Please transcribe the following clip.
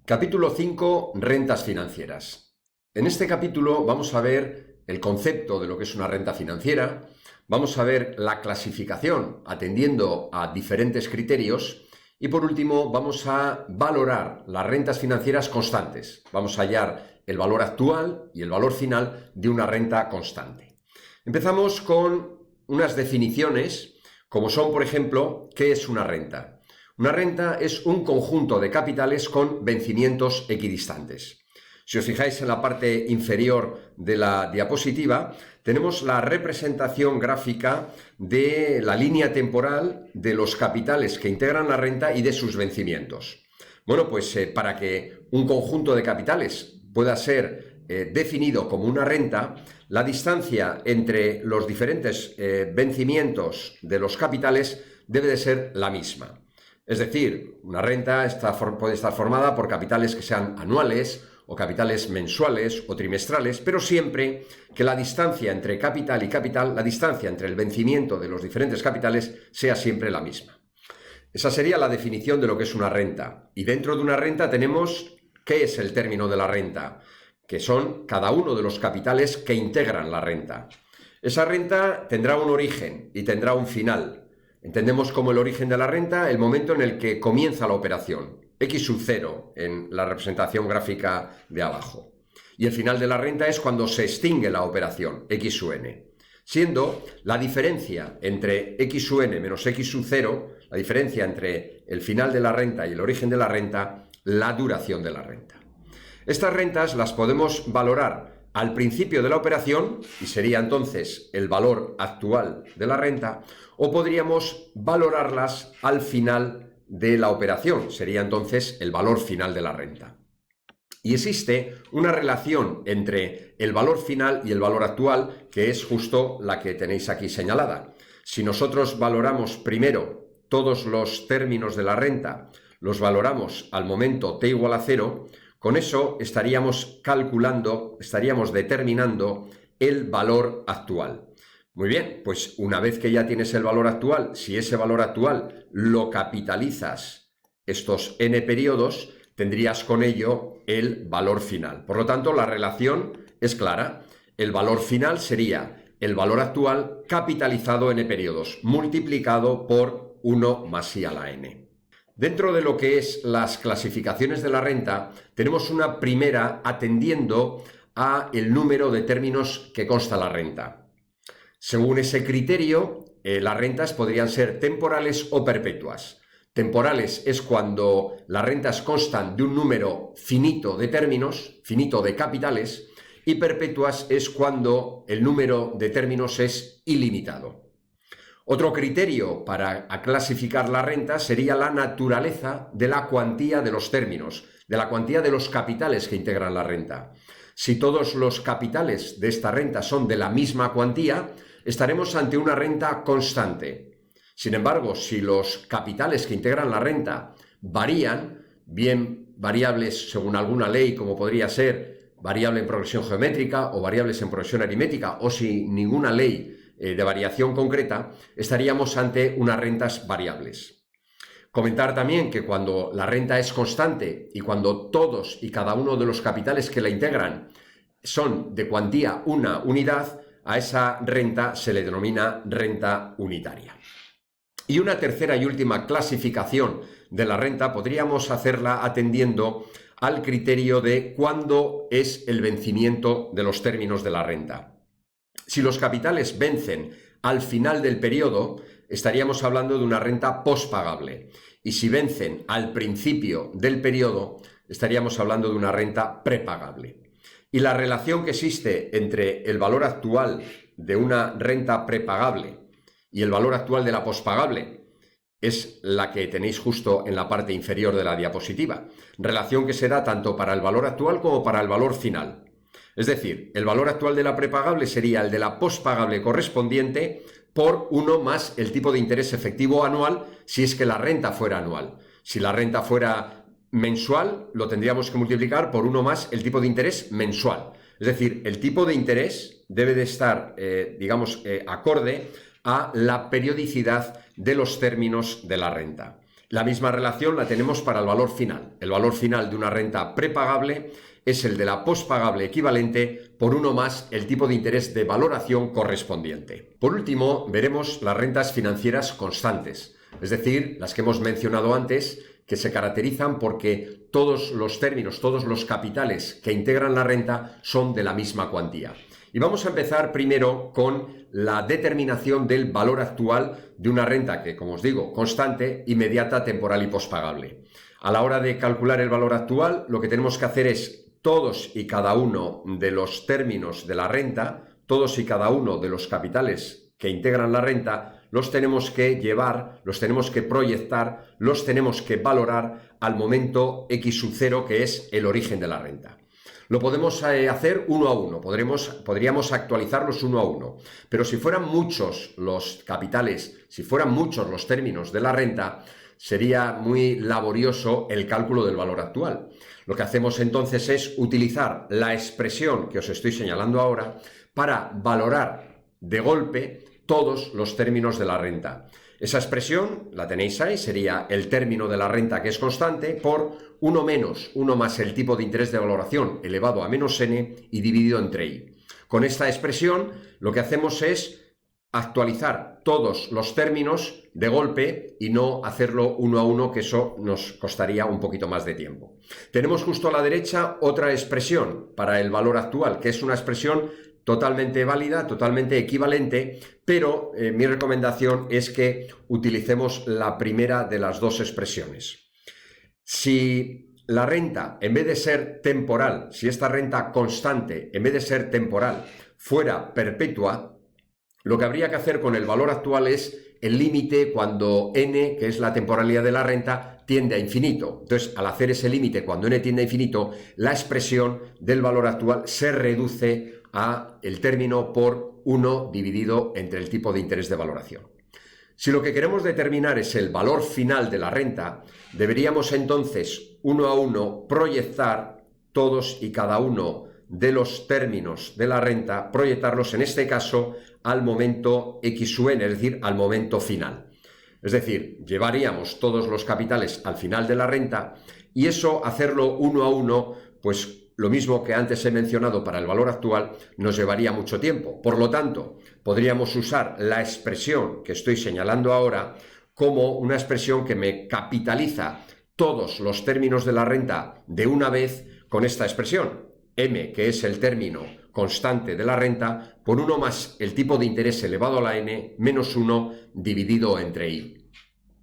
Capítulo 5. Rentas financieras. En este capítulo vamos a ver el concepto de lo que es una renta financiera, vamos a ver la clasificación atendiendo a diferentes criterios y por último vamos a valorar las rentas financieras constantes. Vamos a hallar el valor actual y el valor final de una renta constante. Empezamos con unas definiciones como son, por ejemplo, ¿qué es una renta? Una renta es un conjunto de capitales con vencimientos equidistantes. Si os fijáis en la parte inferior de la diapositiva, tenemos la representación gráfica de la línea temporal de los capitales que integran la renta y de sus vencimientos. Bueno, pues para que un conjunto de capitales pueda ser definido como una renta, la distancia entre los diferentes vencimientos de los capitales debe de ser la misma. Es decir, una renta puede estar formada por capitales que sean anuales o capitales mensuales o trimestrales, pero siempre que la distancia entre capital y capital, la distancia entre el vencimiento de los diferentes capitales sea siempre la misma. Esa sería la definición de lo que es una renta. Y dentro de una renta tenemos ¿qué es el término de la renta? Que son cada uno de los capitales que integran la renta. Esa renta tendrá un origen y tendrá un final. Entendemos como el origen de la renta el momento en el que comienza la operación, X sub 0 en la representación gráfica de abajo. Y el final de la renta es cuando se extingue la operación, X sub n. Siendo la diferencia entre X sub n menos X sub 0, la diferencia entre el final de la renta y el origen de la renta, la duración de la renta. Estas rentas las podemos valorar al principio de la operación, y sería entonces el valor actual de la renta, o podríamos valorarlas al final de la operación, sería entonces el valor final de la renta. Y existe una relación entre el valor final y el valor actual, que es justo la que tenéis aquí señalada. Si nosotros valoramos primero todos los términos de la renta, los valoramos al momento t igual a 0, con eso estaríamos calculando, estaríamos determinando el valor actual. Muy bien, pues una vez que ya tienes el valor actual, si ese valor actual lo capitalizas estos n periodos, tendrías con ello el valor final. Por lo tanto, la relación es clara. El valor final sería el valor actual capitalizado n periodos, multiplicado por 1 más i a la n. Dentro de lo que es las clasificaciones de la renta, tenemos una primera atendiendo a el número de términos que consta la renta. Según ese criterio, las rentas podrían ser temporales o perpetuas. Temporales es cuando las rentas constan de un número finito de términos, finito de capitales, y perpetuas es cuando el número de términos es ilimitado. Otro criterio para clasificar la renta sería la naturaleza de la cuantía de los términos, de la cuantía de los capitales que integran la renta. Si todos los capitales de esta renta son de la misma cuantía, estaremos ante una renta constante. Sin embargo, si los capitales que integran la renta varían, bien variables según alguna ley, como podría ser variable en progresión geométrica o variables en progresión aritmética, o si ninguna ley de variación concreta, estaríamos ante unas rentas variables. Comentar también que cuando la renta es constante y cuando todos y cada uno de los capitales que la integran son de cuantía una unidad, a esa renta se le denomina renta unitaria. Y una tercera y última clasificación de la renta podríamos hacerla atendiendo al criterio de cuándo es el vencimiento de los términos de la renta. Si los capitales vencen al final del periodo, estaríamos hablando de una renta pospagable. Y si vencen al principio del periodo, estaríamos hablando de una renta prepagable. Y la relación que existe entre el valor actual de una renta prepagable y el valor actual de la pospagable es la que tenéis justo en la parte inferior de la diapositiva. Relación que se da tanto para el valor actual como para el valor final. Es decir, el valor actual de la prepagable sería el de la pospagable correspondiente por 1 más el tipo de interés efectivo anual si es que la renta fuera anual. Si la renta fuera mensual, lo tendríamos que multiplicar por 1 más el tipo de interés mensual. Es decir, el tipo de interés debe de estar, acorde a la periodicidad de los términos de la renta. La misma relación la tenemos para el valor final. El valor final de una renta prepagable es el de la postpagable equivalente por 1 más el tipo de interés de valoración correspondiente. Por último, veremos las rentas financieras constantes, es decir, las que hemos mencionado antes, que se caracterizan porque todos los términos, todos los capitales que integran la renta son de la misma cuantía. Y vamos a empezar primero con la determinación del valor actual de una renta que, como os digo, constante, inmediata, temporal y postpagable. A la hora de calcular el valor actual, lo que tenemos que hacer es todos y cada uno de los términos de la renta, todos y cada uno de los capitales que integran la renta, los tenemos que llevar, los tenemos que proyectar, los tenemos que valorar al momento X sub 0, que es el origen de la renta. Lo podemos hacer uno a uno, podríamos actualizarlos uno a uno, pero si fueran muchos los capitales, si fueran muchos los términos de la renta, sería muy laborioso el cálculo del valor actual. Lo que hacemos entonces es utilizar la expresión que os estoy señalando ahora para valorar de golpe todos los términos de la renta. Esa expresión, la tenéis ahí, sería el término de la renta que es constante por 1 menos 1 más el tipo de interés de valoración elevado a menos n y dividido entre i. Con esta expresión lo que hacemos es actualizar todos los términos de golpe y no hacerlo uno a uno, que eso nos costaría un poquito más de tiempo. Tenemos justo a la derecha otra expresión para el valor actual, que es una expresión totalmente válida, totalmente equivalente, pero mi recomendación es que utilicemos la primera de las dos expresiones. Si la renta, en vez de ser temporal, si esta renta constante, en vez de ser temporal, fuera perpetua, lo que habría que hacer con el valor actual es el límite cuando n, que es la temporalidad de la renta, tiende a infinito. Entonces, al hacer ese límite cuando n tiende a infinito, la expresión del valor actual se reduce a el término por 1 dividido entre el tipo de interés de valoración. Si lo que queremos determinar es el valor final de la renta, deberíamos entonces uno a uno proyectar todos y cada uno de los términos de la renta, proyectarlos en este caso al momento X sub n, es decir, al momento final. Es decir, llevaríamos todos los capitales al final de la renta y eso, hacerlo uno a uno, pues lo mismo que antes he mencionado para el valor actual, nos llevaría mucho tiempo. Por lo tanto, podríamos usar la expresión que estoy señalando ahora como una expresión que me capitaliza todos los términos de la renta de una vez con esta expresión. M, que es el término constante de la renta, por 1 más el tipo de interés elevado a la n menos 1 dividido entre i.